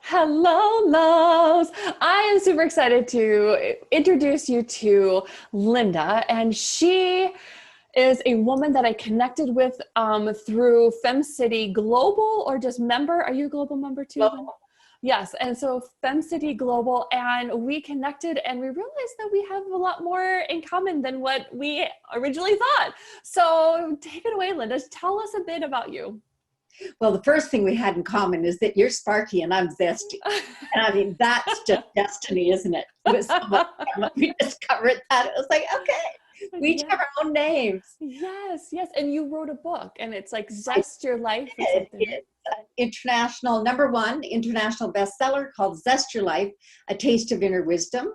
Hello, loves. I am super excited to introduce you to Linda, and she is a woman that I connected with through FemCity Global, or just member. Are you a global member too? Linda? Well, Yes, and so FemCity Global, and we connected, and we realized that we have a lot more in common than what we originally thought. So take it away, Linda. Tell us a bit about you. the first thing we had in common is that you're sparky and I'm zesty. And I mean, that's just destiny, isn't it? It was so much fun when we discovered that. It was like, okay, we each Yeah. have our own names. Yes, yes. And you wrote a book and it's like I Zest Your Life or did. something, right? It's an international, number one international bestseller called Zest Your Life, A Taste of Inner Wisdom.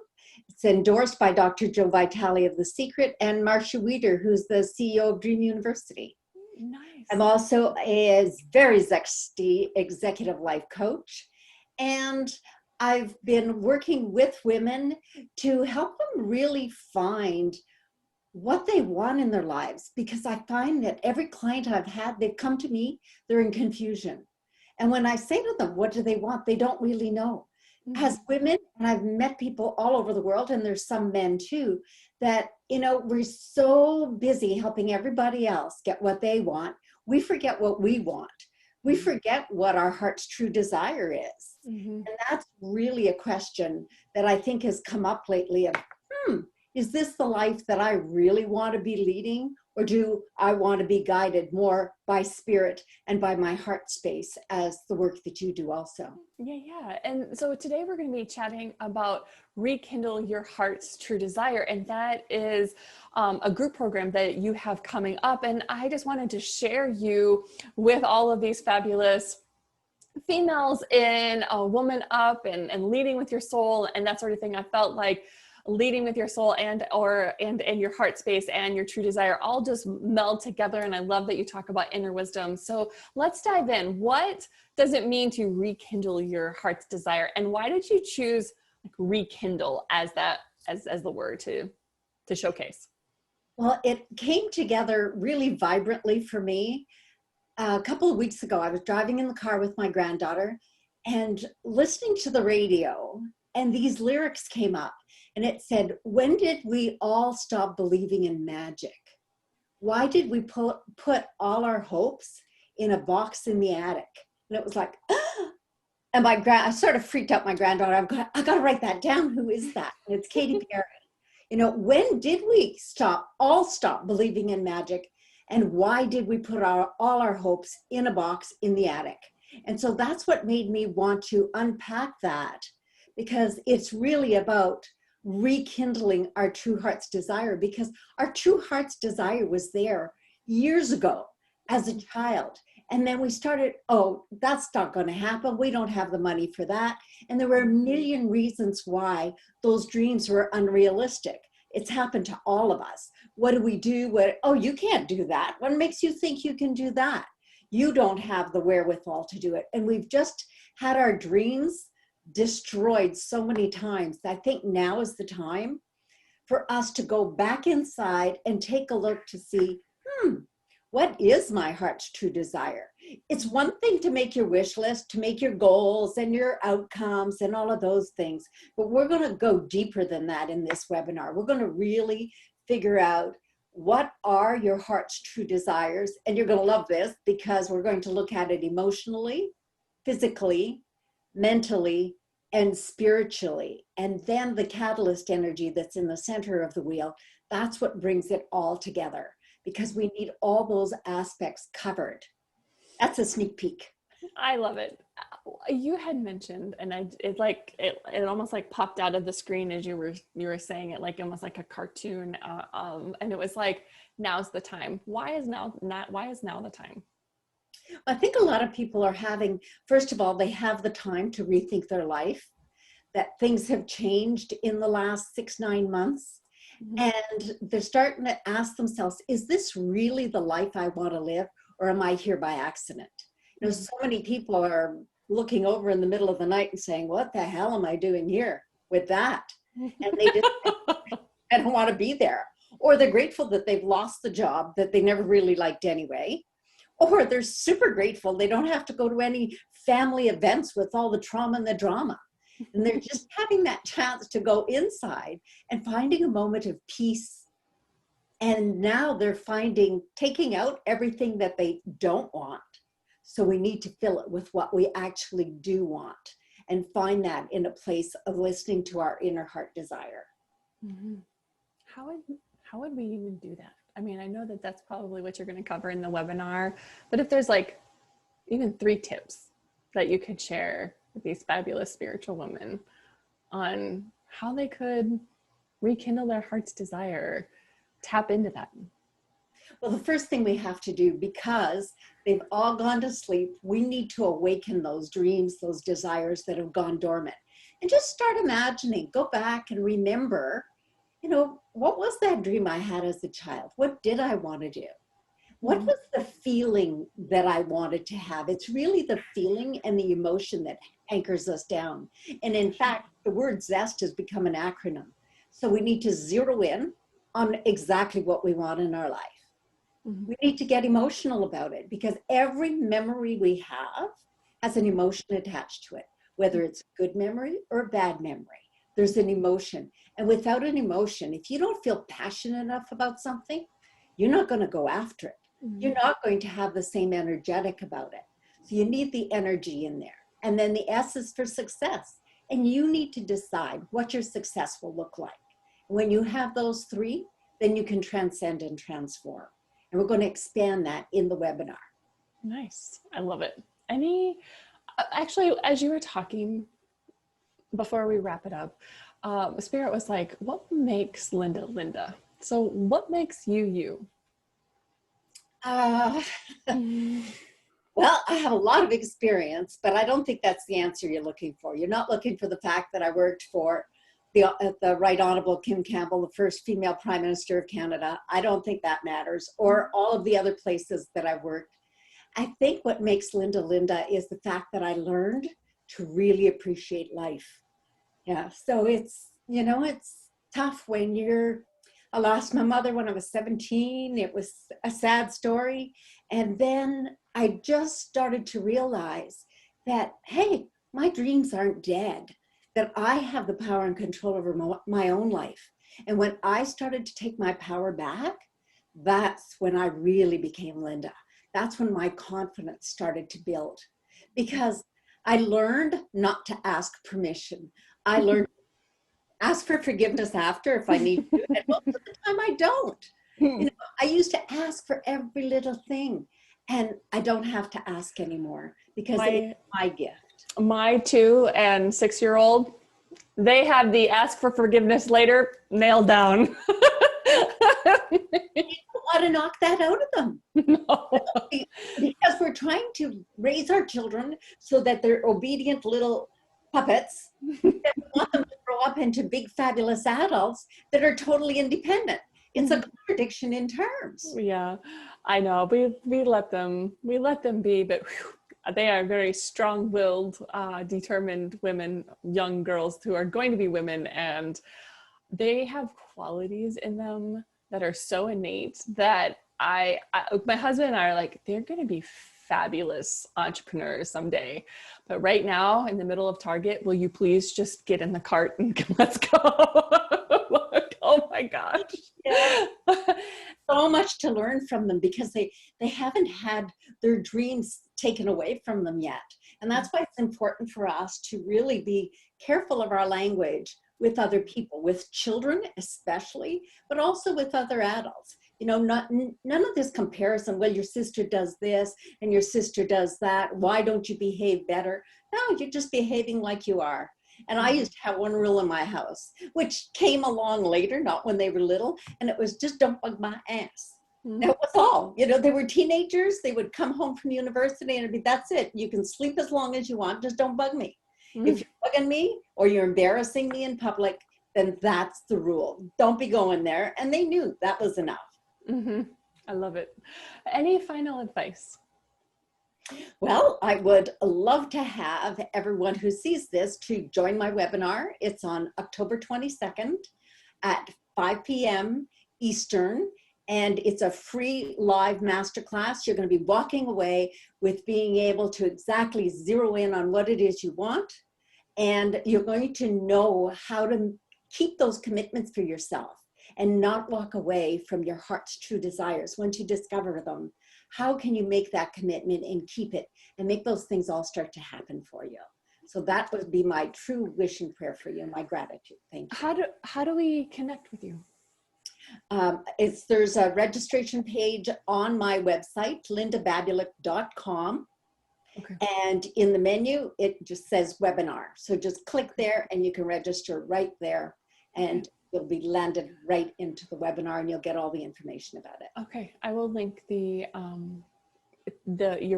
It's endorsed by Dr. Joe Vitale of The Secret and Marcia Wieder, who's the CEO of Dream University. I'm Nice. also a very zesty executive life coach. And I've been working with women to help them really find what they want in their lives. Because I find that every client I've had, they've come to me, they're in confusion. And when I say to them, what do they want? They don't really know. As Mhm. women, and I've met people all over the world, and there's some men too, that, we're so busy helping everybody else get what they want. We forget what we want. We forget what our heart's true desire is. Mhm. And that's really a question that I think has come up lately of, is this the life that I really want to be leading? Or do I want to be guided more by spirit and by my heart space as the work that you do also? Yeah, yeah. And so today we're going to be chatting about Rekindle Your Heart's True Desire. And that is a group program that you have coming up. And I just wanted to share you with all of these fabulous females in a woman up and leading with your soul and that sort of thing. I felt like leading with your soul and your heart space and your true desire all just meld together. And I love that you talk about inner wisdom. So let's dive in. What does it mean to rekindle your heart's desire, and why did you choose like rekindle as the word to showcase? Well, it came together really vibrantly for me. A couple of weeks ago, I was driving in the car with my granddaughter and listening to the radio, and these lyrics came up, and it said, "When did we all stop believing in magic? Why did we put all our hopes in a box in the attic?" And it was like, and I sort of freaked out my granddaughter. I got to write that down. Who is that? And it's Katy Perry. When did we all stop believing in magic? And why did we put all our hopes in a box in the attic? And so that's what made me want to unpack that, because it's really about rekindling our true heart's desire, because our true heart's desire was there years ago as a child. And then we started, oh, that's not going to happen. We don't have the money for that. And there were a million reasons why those dreams were unrealistic. It's happened to all of us. What do we do? Oh, you can't do that. What makes you think you can do that? You don't have the wherewithal to do it. And we've just had our dreams destroyed so many times. I think now is the time for us to go back inside and take a look to see, what is my heart's true desire? It's one thing to make your wish list, to make your goals and your outcomes and all of those things, but we're going to go deeper than that in this webinar. We're going to really figure out what are your heart's true desires, and you're going to love this because we're going to look at it emotionally, physically, mentally, and spiritually. And then the catalyst energy that's in the center of the wheel, that's what brings it all together, because we need all those aspects covered. That's a sneak peek. I love it. You had mentioned, and it almost like popped out of the screen as you were saying it, like almost like a cartoon. And it was like, now's the time. Why is now the time? I think a lot of people are having, first of all, they have the time to rethink their life, that things have changed in the last 6-9 months. Mm-hmm. And they're starting to ask themselves, is this really the life I want to live? Or am I here by accident? So many people are looking over in the middle of the night and saying, what the hell am I doing here with that? And they just I don't want to be there. Or they're grateful that they've lost the job that they never really liked anyway. or they're super grateful. They don't have to go to any family events with all the trauma and the drama. And they're just having that chance to go inside and finding a moment of peace. And now they're taking out everything that they don't want. So we need to fill it with what we actually do want and find that in a place of listening to our inner heart desire. Mm-hmm. How would we even do that? I mean, I know that that's probably what you're going to cover in the webinar, but if there's like even 3 tips that you could share with these fabulous spiritual women on how they could rekindle their heart's desire, tap into that. Well, the first thing we have to do, because they've all gone to sleep, we need to awaken those dreams, those desires that have gone dormant. And just start imagining, go back and remember, what was that dream I had as a child? What did I want to do? What was the feeling that I wanted to have? It's really the feeling and the emotion that anchors us down. And in fact, the word zest has become an acronym. So we need to zero in on exactly what we want in our life. Mm-hmm. We need to get emotional about it, because every memory we have has an emotion attached to it, whether it's a good memory or a bad memory. There's an emotion. And without an emotion, if you don't feel passionate enough about something, you're not going to go after it. Mm-hmm. You're not going to have the same energetic about it. So you need the energy in there. And then the S is for success. And you need to decide what your success will look like. When you have those 3, then you can transcend and transform. And we're going to expand that in the webinar. Nice. I love it. Actually, as you were talking before we wrap it up, Spirit was like, what makes Linda, Linda? So what makes you, you? Well, I have a lot of experience, but I don't think that's the answer you're looking for. You're not looking for the fact that I worked for the Right Honorable Kim Campbell, the first female Prime Minister of Canada. I don't think that matters, or all of the other places that I've worked. I think what makes Linda, Linda is the fact that I learned to really appreciate life. Yeah, so it's tough when I lost my mother when I was 17. It was a sad story. And then I just started to realize that, hey, my dreams aren't dead, that I have the power and control over my own life. And when I started to take my power back, that's when I really became Linda. That's when my confidence started to build, because I learned not to ask permission. I learned to ask for forgiveness after if I need to. And most of the time I don't. I used to ask for every little thing, and I don't have to ask anymore, because it's my gift. My 2 and 6-year-old, they have the ask for forgiveness later nailed down. You don't want to knock that out of them. No. Because we're trying to raise our children so that they're obedient little puppets. We want them to grow up into big, fabulous adults that are totally independent. It's a contradiction in terms. Yeah, I know. We let them be, but they are very strong-willed, determined women, young girls who are going to be women, and they have qualities in them that are so innate that my husband and I are like, they're going to be fabulous entrepreneurs someday. But right now, in the middle of Target, will you please just get in the cart and let's go? Like, oh my gosh. Yeah. So much to learn from them, because they haven't had their dreams taken away from them yet. And that's why it's important for us to really be careful of our language with other people, with children especially, but also with other adults. None of this comparison, well, your sister does this and your sister does that. Why don't you behave better? No, you're just behaving like you are. And I used to have one rule in my house, which came along later, not when they were little, and it was just don't bug my ass. That was all. They were teenagers. They would come home from university and it'd be, that's it. You can sleep as long as you want. Just don't bug me. If you're bugging me or you're embarrassing me in public, then that's the rule. Don't be going there. And they knew that was enough. Mm-hmm. I love it. Any final advice? Well, I would love to have everyone who sees this to join my webinar. It's on October 22nd at 5 p.m. Eastern. And it's a free live masterclass. You're going to be walking away with being able to exactly zero in on what it is you want. And you're going to know how to keep those commitments for yourself and not walk away from your heart's true desires. Once you discover them, how can you make that commitment and keep it and make those things all start to happen for you? So that would be my true wish and prayer for you, my gratitude. Thank you. How do we connect with you? There's a registration page on my website, lindababulic.com. Okay. And in the menu, it just says webinar. So just click there and you can register right there, and you'll be landed right into the webinar and you'll get all the information about it. Okay. I will link your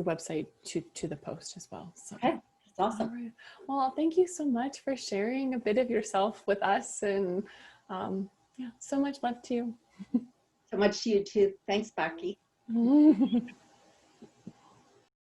website to the post as well. So. Okay. That's awesome. All right. Well, thank you so much for sharing a bit of yourself with us, and yeah, so much love to you. So much to you too. Thanks, Becky.